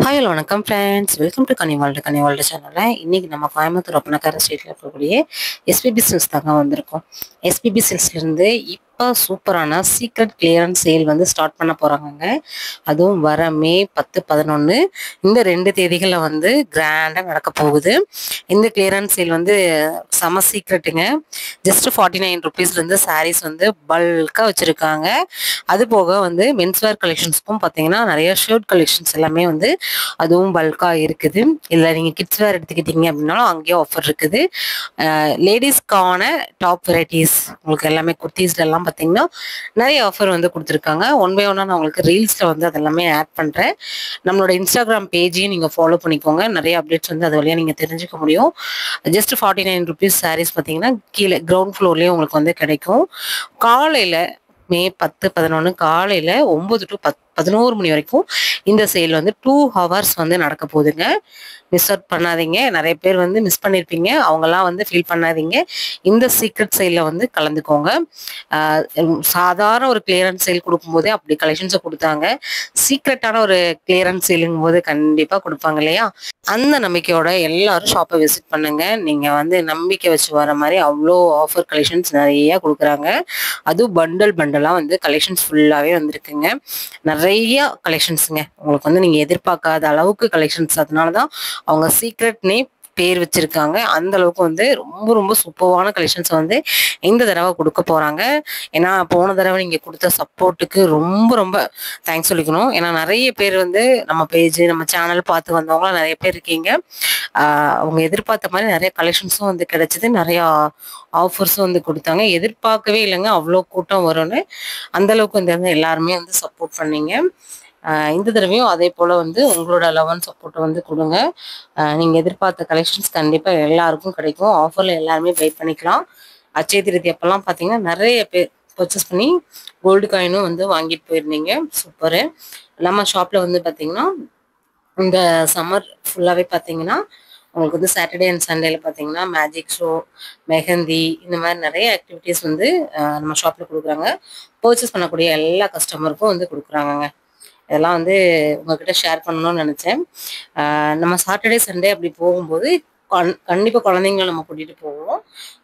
Hi hello வணக்கம் friends, welcome to Ghani world சேனலில். இன்றைக்கி நம்ம கோயம்புத்தூர் ஒப்பனக்கார ஸ்ட்ரீட்டில் இருக்கக்கூடிய எஸ்பிபி சில்க்ஸ் தாங்க வந்திருக்கோம். எஸ்பிபி சில்க்ஸ்லேருந்து இப்போ சூப்பரான சீக்ரெட் கிளியரன்ஸ் சேல் வந்து ஸ்டார்ட் பண்ண போகிறாங்கங்க. அதுவும் வர மே 10, 11 இந்த 2 தேதிகளில் வந்து கிராண்டாக நடக்க போகுது. இந்த கிளியரன்ஸ் சேல் வந்து செம சீக்ரெட்டுங்க. ஜஸ்ட் 49 ருபீஸ்லேருந்து சாரீஸ் வந்து பல்காக வச்சுருக்காங்க. அது போக வந்து மென்ஸ்வேர் கலெக்ஷன்ஸ்க்கும் பார்த்தீங்கன்னா நிறைய ஷர்ட் கலெக்ஷன்ஸ் எல்லாமே வந்து அதுவும் பல்காக இருக்குது. இல்லை நீங்கள் கிட்ஸ் வேர் எடுத்துக்கிட்டீங்க அப்படின்னாலும் அங்கேயும் ஆஃபர் இருக்குது. லேடிஸ்க்கான டாப் வெரைட்டிஸ் உங்களுக்கு எல்லாமே குர்த்தீஸ்லாம் பார்த்தீங்கன்னா நிறைய ஆஃபர் வந்து கொடுத்துருக்காங்க. ஒன் பை ஒன்னாக நான் உங்களுக்கு ரீல்ஸில் வந்து அதெல்லாமே ஆட் பண்ணுறேன். நம்மளோட இன்ஸ்டாகிராம் பேஜையும் நீங்கள் ஃபாலோ பண்ணிக்கோங்க. நிறைய அப்டேட்ஸ் வந்து அது வழியாக நீங்கள் தெரிஞ்சுக்க முடியும். ஜஸ்ட் 49 ருபீஸ் சாரீஸ் பார்த்தீங்கன்னா கீழே கிரவுண்ட் ஃப்ளோர்லேயும் உங்களுக்கு வந்து கிடைக்கும். காலையில் மே 10, 11 காலையில் 9 to 11 மணி வரைக்கும் இந்த சேல் வந்து 2 hours வந்து நடக்க போகுதுங்க. மிஸ் அவுட் பண்ணாதீங்க. நிறைய பேர் வந்து மிஸ் பண்ணியிருப்பீங்க, அவங்கெல்லாம் வந்து ஃபீல் பண்ணாதீங்க. இந்த சீக்ரெட் சேலில் வந்து கலந்துக்கோங்க. சாதாரண ஒரு கிளியரன்ஸ் சேல் கொடுக்கும்போதே அப்படி கலெக்ஷன்ஸை கொடுத்தாங்க. சீக்ரெட்டான ஒரு கிளியரன்ஸ் சேலுங்கும் போது கண்டிப்பாக கொடுப்பாங்க இல்லையா? அந்த நம்பிக்கையோட எல்லாரும் ஷாப்பை விசிட் பண்ணுங்க. நீங்கள் வந்து நம்பிக்கை வச்சு வர மாதிரி அவ்வளோ ஆஃபர் கலெக்ஷன்ஸ் நிறைய கொடுக்குறாங்க. அதுவும் பண்டலாக வந்து கலெக்ஷன்ஸ் ஃபுல்லாகவே வந்திருக்குங்க. நிறைய கலெக்ஷன்ஸுங்க. உங்களுக்கு வந்து நீங்கள் எதிர்பார்க்காத அளவுக்கு கலெக்ஷன்ஸ். அதனால தான் அவங்க சீக்ரெட்னே பேர் வச்சிருக்காங்க. அந்த அளவுக்கு வந்து ரொம்ப ரொம்ப சூப்பரான கலெக்ஷன்ஸ் வந்து இந்த தடவை கொடுக்க போறாங்க. ஏன்னா போன தடவை நீங்க கொடுத்த சப்போர்ட்டுக்கு ரொம்ப ரொம்ப தேங்க்ஸ் சொல்லிக்கணும். ஏன்னா நிறைய பேர் வந்து நம்ம பேஜ் நம்ம சேனல் பார்த்து வந்தவங்களாம் நிறைய பேர் இருக்கீங்க. அவங்க எதிர்பார்த்த மாதிரி நிறைய கலெக்ஷன்ஸும் வந்து கிடைச்சிது. நிறையா ஆஃபர்ஸும் வந்து கொடுத்தாங்க. எதிர்பார்க்கவே இல்லைங்க அவ்வளோ கூட்டம் வரும்னு. அந்த அளவுக்கு வந்து எல்லாருமே வந்து சப்போர்ட் பண்ணீங்க. இந்த தடவையும் அதே போல் வந்து உங்களோட லவ் அண்ட் சப்போர்ட்டை வந்து கொடுங்க. நீங்கள் எதிர்பார்த்த கலெக்ஷன்ஸ் கண்டிப்பாக எல்லாருக்கும் கிடைக்கும். ஆஃபரில் எல்லாருமே பை பண்ணிக்கலாம். அச்சய திருத்தி அப்போல்லாம் பார்த்தீங்கன்னா நிறைய பேர் பர்ச்சேஸ் பண்ணி கோல்டு காயினும் வந்து வாங்கிட்டு போயிருந்தீங்க. சூப்பரு. நம்ம ஷாப்பில் வந்து பார்த்தீங்கன்னா இந்த சம்மர் ஃபுல்லாகவே பார்த்தீங்கன்னா உங்களுக்கு வந்து சாட்டர்டே அண்ட் சண்டேல பார்த்தீங்கன்னா மேஜிக் ஷோ, மெஹந்தி, இந்த மாதிரி நிறைய ஆக்டிவிட்டீஸ் வந்து நம்ம ஷாப்பில் கொடுக்குறாங்க. பர்ச்சேஸ் பண்ணக்கூடிய எல்லா கஸ்டமருக்கும் வந்து கொடுக்குறாங்கங்க. இதெல்லாம் வந்து உங்ககிட்ட ஷேர் பண்ணணும்னு நினச்சேன். நம்ம சாட்டர்டே சண்டே அப்படி போகும்போது கண்டிப்பாக குழந்தைங்கள நம்ம கூட்டிகிட்டு போவோம்.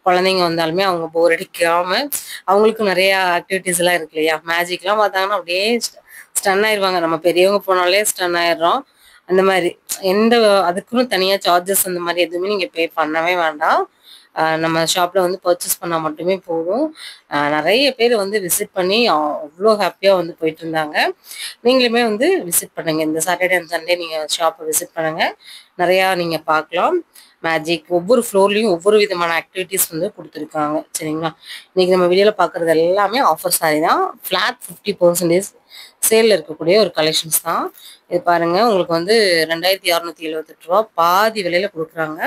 குழந்தைங்க வந்தாலுமே அவங்க போர் அடிக்காமல் அவங்களுக்கு நிறையா ஆக்டிவிட்டீஸ் எல்லாம் இருக்கு இல்லையா? மேஜிக்லாம் பார்த்தாங்கன்னா அப்படியே ஸ்டன் ஆயிடுவாங்க. நம்ம பெரியவங்க போனாலே ஸ்டன் ஆயிடுறோம். அந்த மாதிரி அதுக்குன்னு தனியாக சார்ஜஸ் அந்த மாதிரி எதுவுமே நீங்கள் பே பண்ணவே வேண்டாம். நம்ம ஷாப்பில் வந்து பர்ச்சேஸ் பண்ணால் மட்டுமே போதும். நிறைய பேர் வந்து விசிட் பண்ணி அவ்வளோ ஹாப்பியாக வந்து போயிட்டு இருந்தாங்க. நீங்களுமே வந்து விசிட் பண்ணுங்கள். இந்த சாட்டர்டே அண்ட் சண்டே நீங்கள் ஷாப்பை விசிட் பண்ணுங்கள். நிறையா நீங்கள் பார்க்கலாம். மேஜிக் ஒவ்வொரு ஃப்ளோர்லேயும் ஒவ்வொரு விதமான ஆக்டிவிட்டீஸ் வந்து கொடுத்துருக்காங்க. சரிங்களா? இன்றைக்கி நம்ம வீடியோவில் பார்க்குறது எல்லாமே ஆஃபர் சாரி தான். ஃப்ளாட் 50% சேலில் இருக்கக்கூடிய ஒரு கலெக்ஷன்ஸ் தான். இது பாருங்கள், உங்களுக்கு வந்து 2678 ரூபா பாதி விலையில் கொடுக்குறாங்க.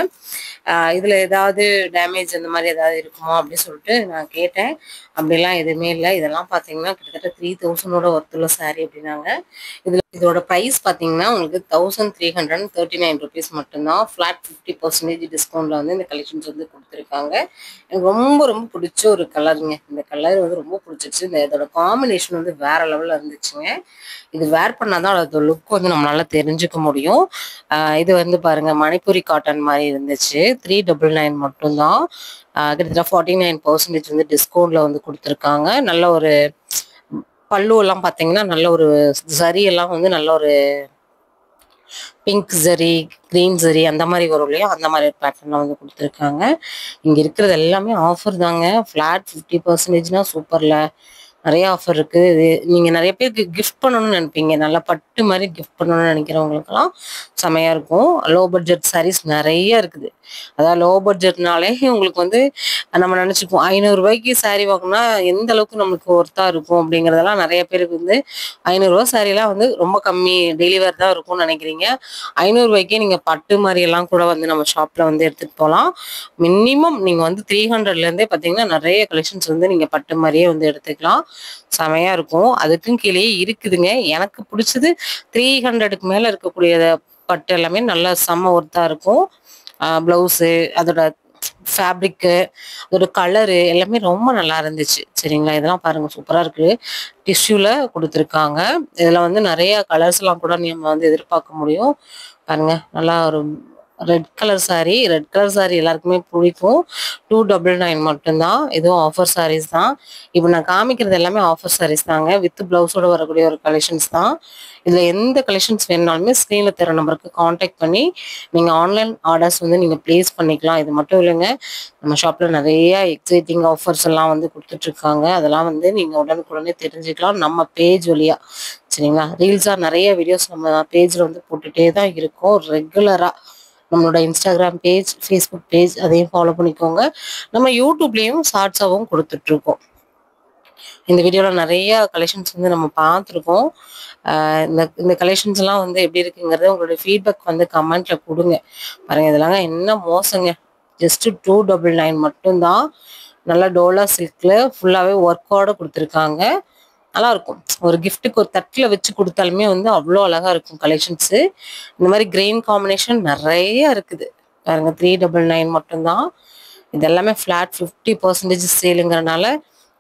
இதில் ஏதாவது டேமேஜ் அந்த மாதிரி ஏதாவது இருக்குமோ அப்படின்னு சொல்லிட்டு நான் கேட்டேன். அப்படிலாம் எதுவுமே இல்லை. இதெல்லாம் பார்த்தீங்கன்னா கிட்டத்தட்ட 3000 ஒர்த்துள்ள சாரீ அப்படின்னாங்க. இதோட ப்ரைஸ் பார்த்தீங்கன்னா உங்களுக்கு 1339 ருபீஸ் மட்டும்தான். ஃப்ளாட் 50% டிஸ்கவுண்ட்டில் வந்து இந்த கலெக்ஷன்ஸ் வந்து கொடுத்துருக்காங்க. எனக்கு ரொம்ப ரொம்ப பிடிச்ச ஒரு கலருங்க. இந்த கலர் வந்து ரொம்ப பிடிச்சிருச்சு. இதோட காம்பினேஷன் வந்து வேற லெவலில் இருந்துச்சுங்க. இது வேர் பண்ணால் தான் அதோட லுக் வந்து நம்மளால தெரிஞ்சுக்க முடியும். இது வந்து பாருங்கள், மணிப்புரி காட்டன் மாதிரி இருந்துச்சு. 399 மட்டும்தான். கிட்டத்தட்ட 49% வந்து டிஸ்கவுண்ட்டில் வந்து கொடுத்துருக்காங்க. நல்ல ஒரு பல்லுவெல்லாம் பார்த்தீங்கன்னா நல்ல ஒரு சரி எல்லாம் வந்து நல்ல ஒரு பிங்க் சரி, கிரீன் சரி அந்த மாதிரி வரும் இல்லையா? அந்த மாதிரி ஒரு பேட்டர்னில் வந்து கொடுத்துருக்காங்க. இங்கே இருக்கிறது எல்லாமே ஆஃபர் தாங்க. ஃப்ளாட் 50%னா சூப்பரில் நிறைய ஆஃபர் இருக்குது. இது நீங்கள் நிறைய பேருக்கு கிஃப்ட் பண்ணணும்னு நினைப்பீங்க. நல்லா பட்டு மாதிரி கிஃப்ட் பண்ணணும்னு நினைக்கிறவங்களுக்கெல்லாம் செமையாக இருக்கும். லோ பட்ஜெட் சாரீஸ் நிறைய இருக்குது. அதாவது லோ பட்ஜெட்னாலே உங்களுக்கு வந்து நம்ம நினச்சிக்குவோம் 500 ரூபாய்க்கு சாரீ வாங்கினா எந்த அளவுக்கு நம்மளுக்கு ஒர்த்தாக இருக்கும் அப்படிங்கிறதெல்லாம் நிறைய பேருக்கு வந்து 500 ரூபா சாரீலாம் வந்து ரொம்ப கம்மி டெலிவர் தான் இருக்கும்னு நினைக்கிறீங்க. 500 ரூபாய்க்கே நீங்கள் பட்டு மாதிரியெல்லாம் கூட வந்து நம்ம ஷாப்பில் வந்து எடுத்துகிட்டு போகலாம். மினிமம் நீங்கள் வந்து 300லேருந்தே பார்த்தீங்கன்னா நிறைய கலெக்ஷன்ஸ் வந்து நீங்கள் பட்டு மாதிரியே வந்து எடுத்துக்கலாம். செமையாக இருக்கும். அதுக்கும் கீழே இருக்குதுங்க. எனக்கு பிடிச்சது 300க்கு மேலே இருக்கக்கூடிய பட்டு எல்லாமே நல்லா செம்ம ஒர்த்தாக இருக்கும். ப்ளவுஸு அதோட ஃபேப்ரிக்கு, அதோட கலரு எல்லாமே ரொம்ப நல்லா இருந்துச்சு. சரிங்களா? இதெல்லாம் பாருங்க சூப்பரா இருக்கு. டிஷ்யூல குடுத்துருக்காங்க. இதுல வந்து நெறைய கலர்ஸ்லாம் கூட நம்ம வந்து எதிர்பார்க்க முடியும். பாருங்க நல்லா ஒரு red colour sorry. Red colour sorry எல்லாருக்குமே பிடிக்கும். 299 மட்டும் தான். இதுவும் ஆஃபர் சாரீஸ் தான். இப்ப நான் காமிக்கிறது எல்லாமே ஆஃபர் சாரீஸ் தாங்க. வித் பிளவுஸோட வரக்கூடிய ஒரு கலெக்ஷன்ஸ் தான். இதுல எந்த கலெக்ஷன்ஸ் வேணுனாலுமே ஸ்க்ரீன்ல தெர்ற நம்பருக்கு கான்டாக்ட் பண்ணி நீங்க ஆன்லைன் ஆர்டர்ஸ் வந்து நீங்க பிளேஸ் பண்ணிக்கலாம். இது மட்டும் இல்லங்க. நம்ம ஷாப்ல நெறைய எக்ஸைட்டிங் ஆஃபர்ஸ் எல்லாம் வந்து குடுத்துட்டுருக்காங்க. அதெல்லாம் வந்து நீங்க உடனுக்குடனே தெரிஞ்சுக்கலாம் நம்ம பேஜ் வழியா. சரிங்களா? ரீல்ஸா நெறைய வீடியோஸ் நம்ம பேஜ்ல வந்து போட்டுட்டே தான் இருக்கோம். ரெகுலரா நம்மளோட Instagram பேஜ், Facebook பேஜ் அதையும் ஃபாலோ பண்ணிக்கோங்க. நம்ம YouTubeலயும் ஷார்ட்ஸாவும் குடுத்துட்டுருக்கோம். இந்த வீடியோல நெறைய கலெக்ஷன்ஸ் வந்து நம்ம பார்த்துருக்கோம். இந்த இந்த கலெக்ஷன்ஸ்லாம் வந்து எப்படி இருக்குங்கிறத உங்களுடைய ஃபீட்பேக் வந்து கமெண்ட்ல குடுங்க. பாருங்க இதெல்லாங்க என்ன மோசங்க. ஜஸ்ட் 299 மட்டும் தான். நல்லா டோலா சில்க்ல ஃபுல்லாவே ஒர்க்கோட குடுத்துருக்காங்க. நல்லாருக்கும். ஒரு கிஃப்ட்டுக்கு ஒரு தட்டுல வச்சு குடுத்தாலுமே வந்து அவ்ளோ அழகா இருக்கும் கலெக்ஷன்ஸு. இந்த மாரி கிரெயின் காம்பினேஷன் நெறைய இருக்குது. பாருங்க 399 மட்டும் தான். இது எல்லாமே ஃபிளாட் 50% சேலுங்கிறனால,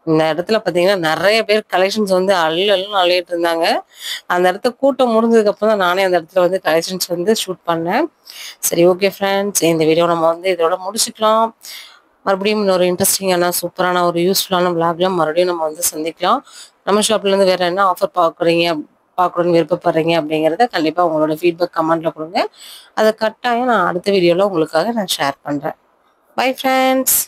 இந்த இடத்துல பார்த்தீங்கன்னா, நெறைய பேர் கலெக்ஷன்ஸ் வந்து அள்ளு அள்ளுன்னு அள்ளிட்டு இருந்தாங்க. அந்த இடத்த கூட்டம் முடிஞ்சதுக்கப்புறம் தான் நானே அந்த இடத்துல வந்து கலெக்ஷன்ஸ் வந்து ஷூட் பண்ணேன். சரி ஓகே ஃப்ரெண்ட்ஸ், இந்த வீடியோ நம்ம வந்து இதோட முடிச்சுக்கலாம். மறுபடியும் இன்னொரு இன்ட்ரெஸ்டிங்கான, சூப்பரான ஒரு யூஸ்ஃபுல்லான விளாக்ல மறுபடியும் நம்ம வந்து சந்திக்கலாம். நம்ம ஷாப்லேருந்து வேற என்ன ஆஃபர் பார்க்கணும்னு விருப்பப்படுறீங்க அப்படிங்கிறத கண்டிப்பா உங்களோட ஃபீட்பேக் கமெண்ட்ல குடுங்க. அத கட்டாயம் நான் அடுத்த வீடியோல உங்களுக்காக நான் ஷேர் பண்றேன். Bye friends.